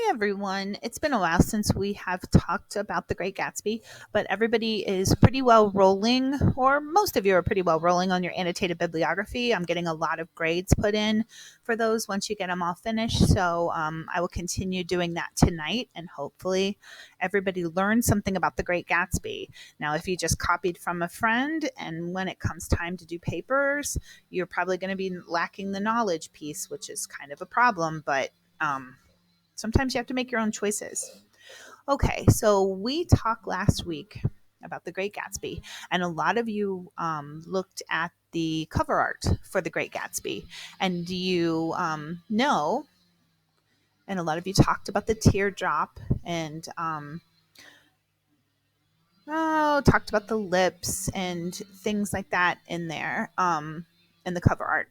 everyone. It's been a while since we have talked about The Great Gatsby, but everybody is pretty well rolling, or most of you are pretty well rolling on your annotated bibliography. I'm getting a lot of grades put in for those once you get them all finished. So I will continue doing that tonight, and hopefully everybody learned something about The Great Gatsby. Now, if you just copied from a friend, and when it comes time to do papers, you're probably going to be lacking the knowledge piece, which is kind of a problem, but sometimes you have to make your own choices. Okay, so we talked last week about The Great Gatsby, and a lot of you looked at the cover art for The Great Gatsby, and you know, and a lot of you talked about the teardrop and talked about the lips and things like that in there in the cover art.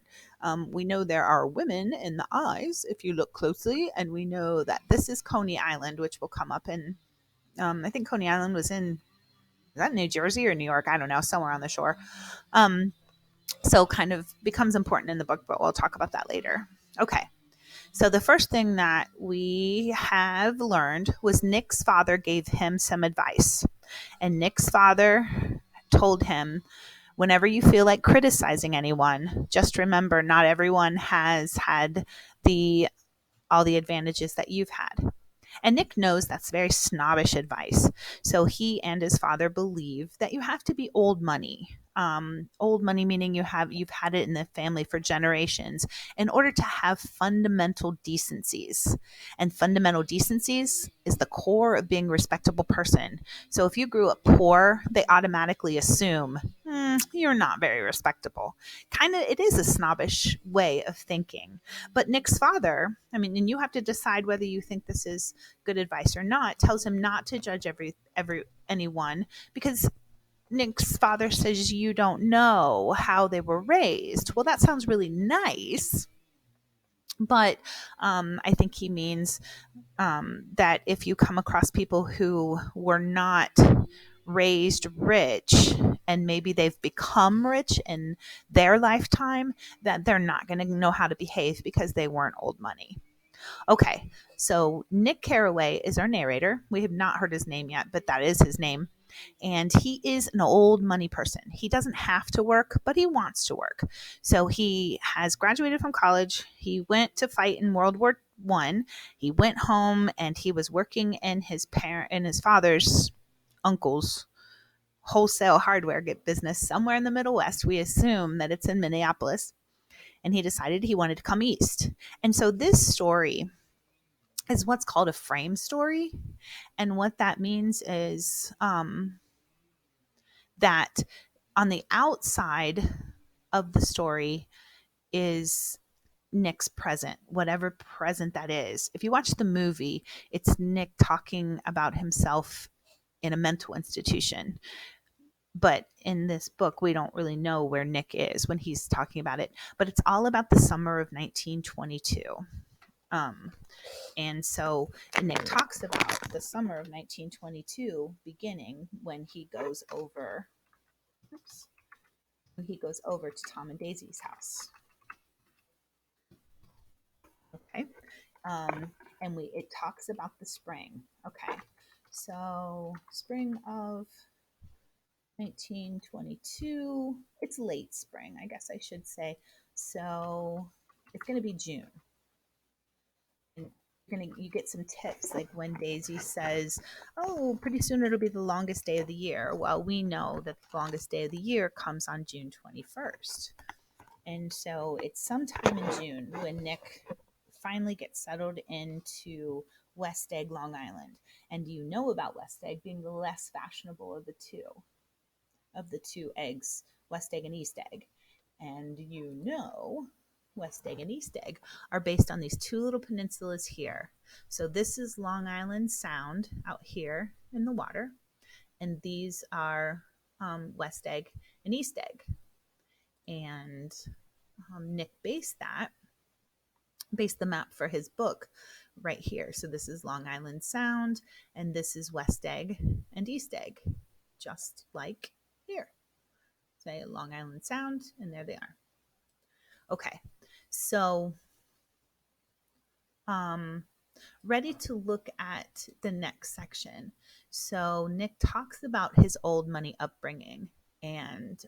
We know there are women in the eyes if you look closely, and we know that this is Coney Island, which will come up in. I think Coney Island was in, is that New Jersey or New York? I don't know, somewhere on the shore. Um, so kind of becomes important in the book, but we'll talk about that later. Okay. So the first thing that we have learned was Nick's father gave him some advice. And Nick's father told him, whenever you feel like criticizing anyone, just remember not everyone has had the all the advantages that you've had. And Nick knows that's very snobbish advice. So he and his father believe that you have to be old money. Old money meaning you've had it in the family for generations in order to have fundamental decencies. And fundamental decencies is the core of being a respectable person. So if you grew up poor, they automatically assume you're not very respectable. Kind of, it is a snobbish way of thinking. But Nick's father, I mean, and you have to decide whether you think this is good advice or not, tells him not to judge anyone because Nick's father says you don't know how they were raised. Well, that sounds really nice, but I think he means that if you come across people who were not raised rich and maybe they've become rich in their lifetime, that they're not going to know how to behave because they weren't old money. Okay, so Nick Carraway is our narrator. We have not heard his name yet, but that is his name. And he is an old money person. He doesn't have to work, but he wants to work. So he has graduated from college. He went to fight in World War I. He went home and he was working in his father's uncle's wholesale hardware business somewhere in the Middle West. We assume that it's in Minneapolis. And he decided he wanted to come east. And so this story is what's called a frame story. And what that means is that on the outside of the story is Nick's present, whatever present that is. If you watch the movie, it's Nick talking about himself in a mental institution. But in this book, we don't really know where Nick is when he's talking about it. But it's all about the summer of 1922. And so Nick talks about the summer of 1922 beginning when he goes over, to Tom and Daisy's house. Okay. And it talks about the spring. Okay. So spring of 1922, it's late spring, I guess I should say. So it's going to be June. You get some tips like when Daisy says, "Oh, pretty soon it'll be the longest day of the year." Well, we know that the longest day of the year comes on June 21st. And so it's sometime in June when Nick finally gets settled into West Egg, Long Island. And you know about West Egg being the less fashionable of the two eggs, West Egg and East Egg. And you know West Egg and East Egg are based on these two little peninsulas here. So this is Long Island Sound out here in the water, and these are West Egg and East Egg. And Nick based the map for his book right here. So this is Long Island Sound, and this is West Egg and East Egg, just like here. Say Long Island Sound, and there they are. Okay, so ready to look at the next section. So Nick talks about his old money upbringing, and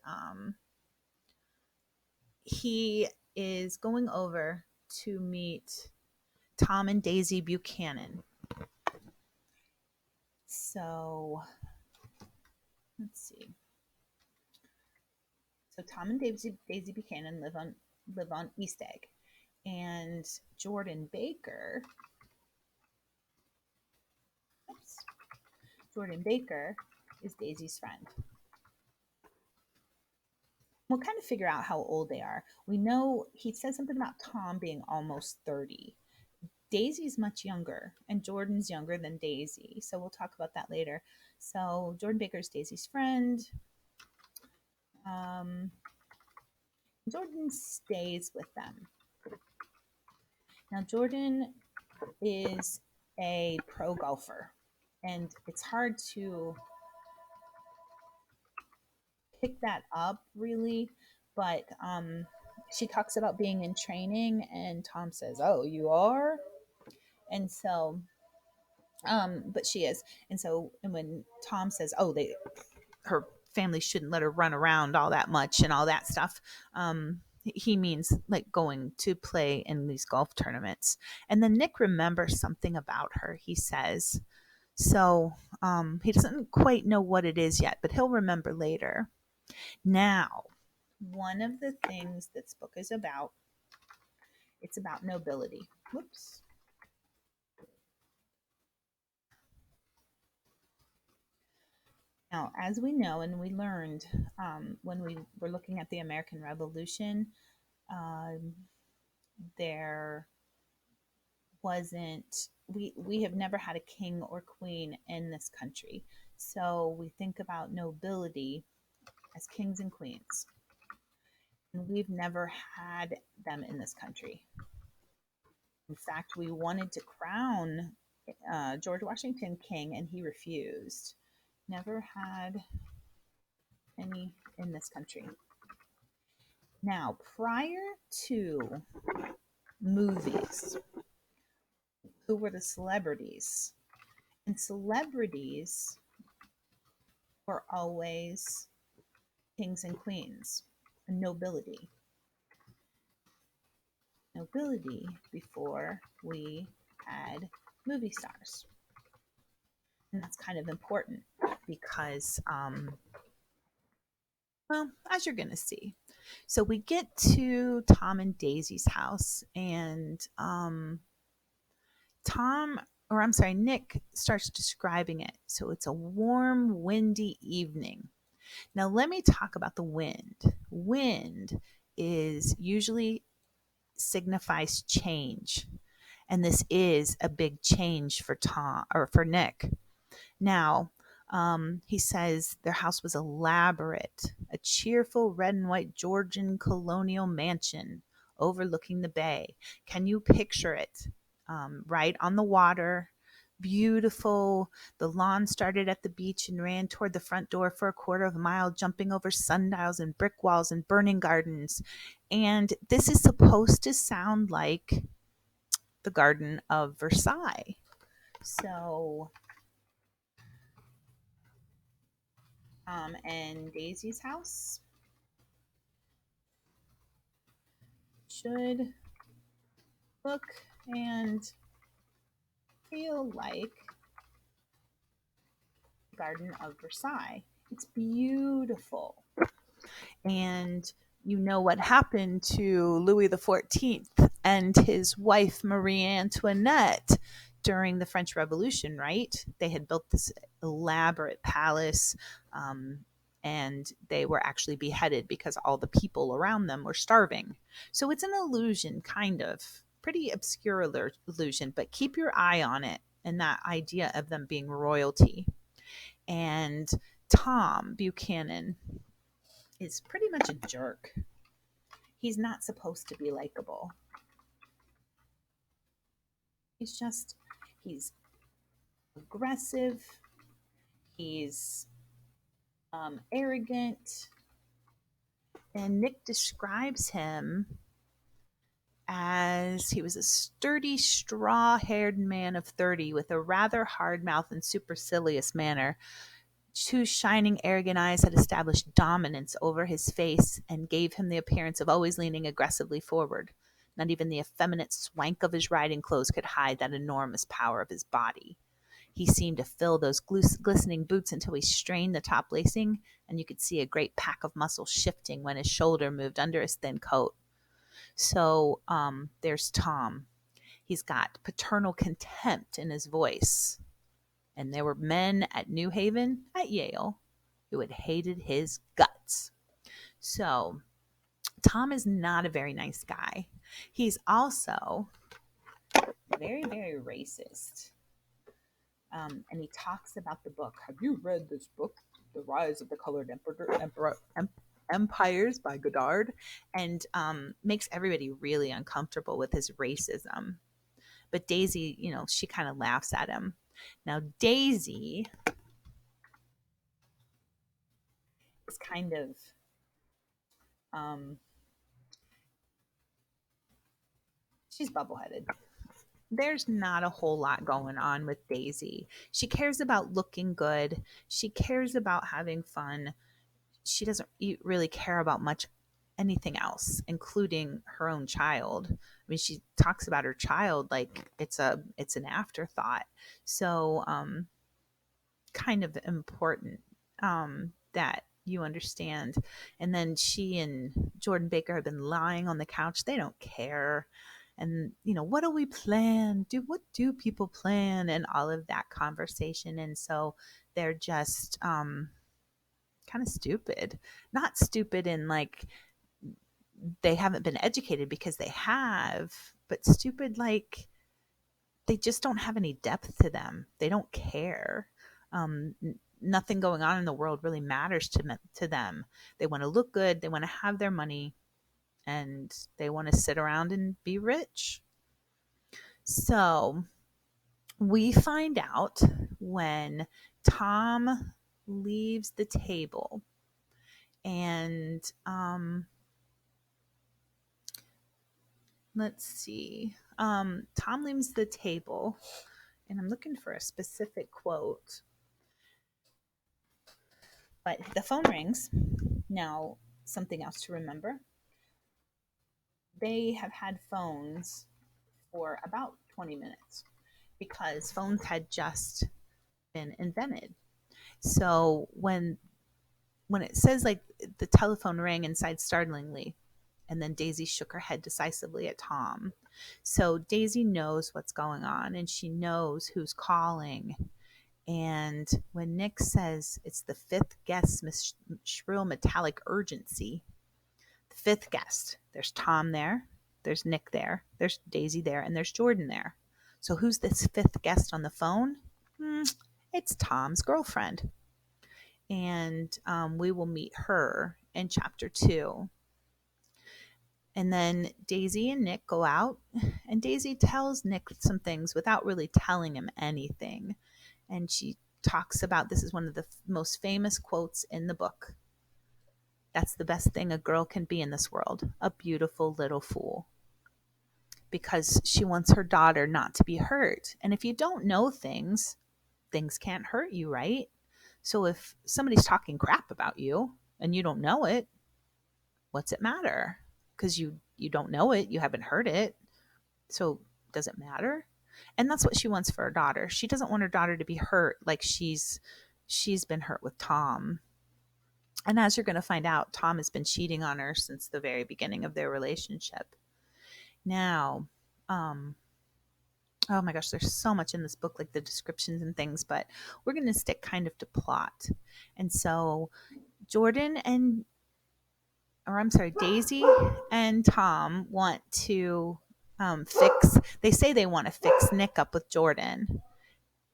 he is going over to meet Tom and Daisy Buchanan. So let's see. So Tom and Daisy Buchanan live on East Egg, and Jordan Baker. Oops, Jordan Baker is Daisy's friend. We'll kind of figure out how old they are. We know he said something about Tom being almost 30. Daisy's much younger, and Jordan's younger than Daisy. So we'll talk about that later. So Jordan Baker's Daisy's friend. Um, Jordan stays with them. Now, Jordan is a pro golfer, and it's hard to pick that up really, but she talks about being in training, and Tom says, "Oh, you are?" And so, but she is, and so, and when Tom says, "Oh, her family shouldn't let her run around all that much and all that stuff," he means like going to play in these golf tournaments. And then Nick remembers something about her. He says, so he doesn't quite know what it is yet, but he'll remember later. Now, one of the things this book is about, it's about nobility. Whoops. Now, as we know and we learned when we were looking at the American Revolution, um, there wasn't we have never had a king or queen in this country, so we think about nobility as kings and queens, and we've never had them in this country. In fact, we wanted to crown George Washington king, and he refused. Never had any in this country. Now, prior to movies, who were the celebrities? And celebrities were always kings and queens, nobility. Nobility before we had movie stars. And that's kind of important because, well, as you're going to see. So we get to Tom and Daisy's house, and Nick starts describing it. So it's a warm, windy evening. Now, let me talk about the wind. Wind is usually signifies change, and this is a big change for Tom or for Nick. Now, he says their house was elaborate, a cheerful red and white Georgian colonial mansion overlooking the bay. Can you picture it? Right on the water, beautiful. The lawn started at the beach and ran toward the front door for a quarter of a mile, jumping over sundials and brick walls and burning gardens. And this is supposed to sound like the Garden of Versailles. So, and Daisy's house should look and feel like Garden of Versailles. It's beautiful. And you know what happened to Louis XIV and his wife Marie Antoinette during the French Revolution, right? They had built this elaborate palace, and they were actually beheaded because all the people around them were starving. So it's an illusion, kind of. Pretty obscure illusion, but keep your eye on it and that idea of them being royalty. And Tom Buchanan is pretty much a jerk. He's not supposed to be likable. He's aggressive. He's arrogant. And Nick describes him as he was a sturdy, straw haired man of 30 with a rather hard mouth and supercilious manner. Two shining, arrogant eyes had established dominance over his face and gave him the appearance of always leaning aggressively forward. Not even the effeminate swank of his riding clothes could hide that enormous power of his body. He seemed to fill those glistening boots until he strained the top lacing, and you could see a great pack of muscle shifting when his shoulder moved under his thin coat. So there's Tom. He's got paternal contempt in his voice. And there were men at New Haven, at Yale, who had hated his guts. So Tom is not a very nice guy. He's also very, very racist. And he talks about the book. Have you read this book, The Rise of the Colored Empires by Goddard? And makes everybody really uncomfortable with his racism. But Daisy, she kind of laughs at him. Now, Daisy is kind of she's bubble-headed. There's not a whole lot going on with Daisy. She cares about looking good. She cares about having fun. She doesn't really care about much anything else, including her own child. I mean, she talks about her child like it's an afterthought. So, kind of important that you understand. And then she and Jordan Baker have been lying on the couch. They don't care. And what do we plan? What do people plan? And all of that conversation. And so they're just kind of stupid. Not stupid in like they haven't been educated, because they have, but stupid like they just don't have any depth to them. They don't care. Nothing going on in the world really matters to them. They want to look good. They want to have their money, and they want to sit around and be rich. So we find out when Tom leaves the table, and let's see. Tom leaves the table, and I'm looking for a specific quote. But the phone rings. Now, something else to remember. They have had phones for about 20 minutes because phones had just been invented. So when it says like the telephone rang inside startlingly, and then Daisy shook her head decisively at Tom. So Daisy knows what's going on, and she knows who's calling. And when Nick says it's the fifth guest, shrill metallic urgency, the fifth guest, there's Tom there, there's Nick there, there's Daisy there, and there's Jordan there. So who's this fifth guest on the phone? It's Tom's girlfriend. And we will meet her in chapter 2. And then Daisy and Nick go out, and Daisy tells Nick some things without really telling him anything. And she talks about, this is one of the most famous quotes in the book. That's the best thing a girl can be in this world, a beautiful little fool. Because she wants her daughter not to be hurt. And if you don't know things, things can't hurt you, right? So if somebody's talking crap about you and you don't know it, what's it matter? Because you don't know it, you haven't heard it. So does it matter? And that's what she wants for her daughter. She doesn't want her daughter to be hurt like she's been hurt with Tom. And as you're going to find out, Tom has been cheating on her since the very beginning of their relationship. Now, oh my gosh, there's so much in this book, like the descriptions and things, but we're going to stick kind of to plot. And so Daisy and Tom want to they say they want to fix Nick up with Jordan.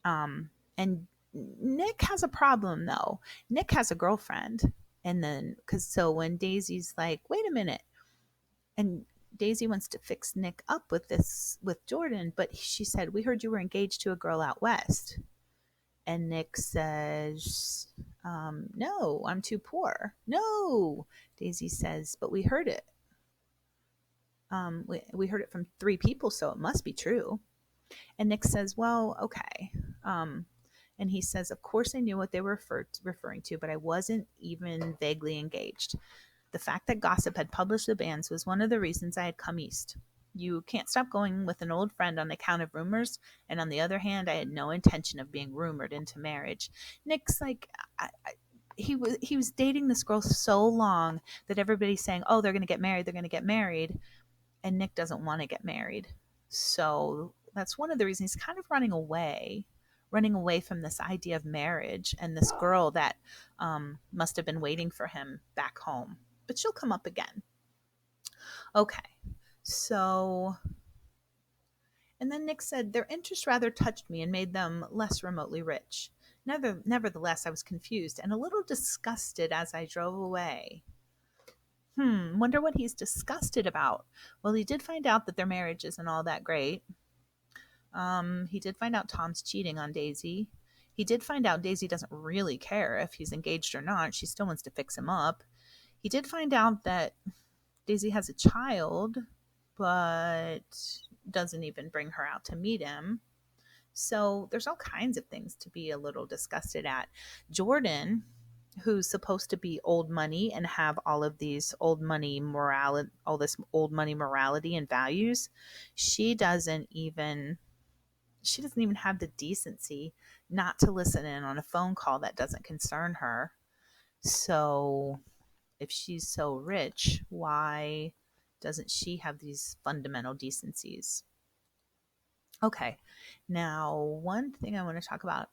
And Nick has a problem though. Nick has a girlfriend. And then, so when Daisy's like, wait a minute, and Daisy wants to fix Nick up with Jordan, but she said, we heard you were engaged to a girl out west. And Nick says, no, I'm too poor. No, Daisy says, but we heard it. We heard it from three people, so it must be true. And Nick says, well, okay. Um, and he says, of course I knew what they were referring to, but I wasn't even vaguely engaged. The fact that gossip had published the banns was one of the reasons I had come east. You can't stop going with an old friend on account of rumors, and on the other hand, I had no intention of being rumored into marriage. Nick's like, he was dating this girl so long that everybody's saying, "Oh, they're going to get married. They're going to get married," and Nick doesn't want to get married. So that's one of the reasons he's kind of running away from this idea of marriage and this girl that must have been waiting for him back home. But she'll come up again. Okay. So, and then Nick said, their interest rather touched me and made them less remotely rich. Nevertheless, I was confused and a little disgusted as I drove away. Wonder what he's disgusted about. Well, he did find out that their marriage isn't all that great. He did find out Tom's cheating on Daisy. He did find out Daisy doesn't really care if he's engaged or not. She still wants to fix him up. He did find out that Daisy has a child, but doesn't even bring her out to meet him. So there's all kinds of things to be a little disgusted at. Jordan, who's supposed to be old money and have all of these old money morality, all this old money morality and values, she doesn't even have the decency not to listen in on a phone call that doesn't concern her. So if she's so rich, why doesn't she have these fundamental decencies? Okay, now one thing I want to talk about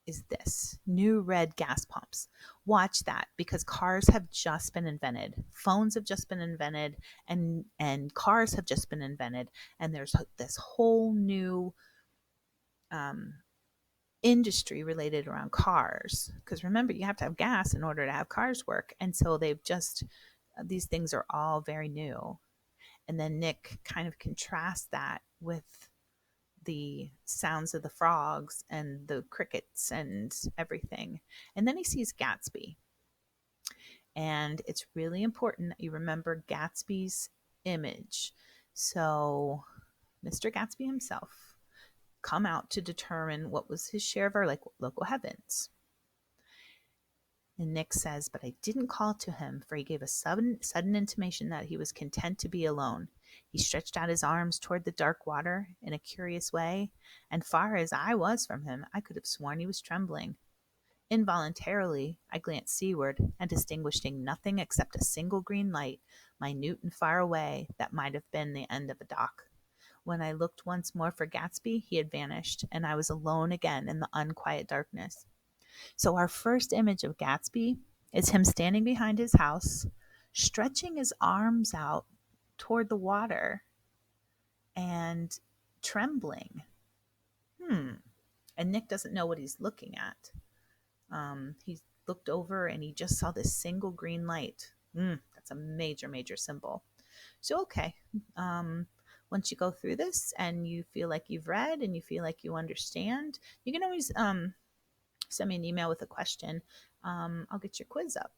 is this new red gas pumps. Watch that because cars have just been invented, phones have just been invented, and cars have just been invented, and there's this whole new um, industry related around cars. Because remember, you have to have gas in order to have cars work, and so these things are all very new. And then Nick kind of contrasts that with the sounds of the frogs and the crickets and everything. And then he sees Gatsby. And it's really important that you remember Gatsby's image. So, Mr. Gatsby himself come out to determine what was his share of our local heavens. And Nick says, but I didn't call to him, for he gave a sudden intimation that he was content to be alone. He stretched out his arms toward the dark water in a curious way, and far as I was from him, I could have sworn he was trembling. Involuntarily, I glanced seaward and distinguishing nothing except a single green light, minute and far away, that might have been the end of a dock. When I looked once more for Gatsby, he had vanished, and I was alone again in the unquiet darkness. So our first image of Gatsby is him standing behind his house, stretching his arms out toward the water and trembling. And Nick doesn't know what he's looking at. He looked over and he just saw this single green light. That's a major, major symbol. So, okay. Once you go through this and you feel like you've read and you feel like you understand, you can always send me an email with a question. I'll get your quiz up.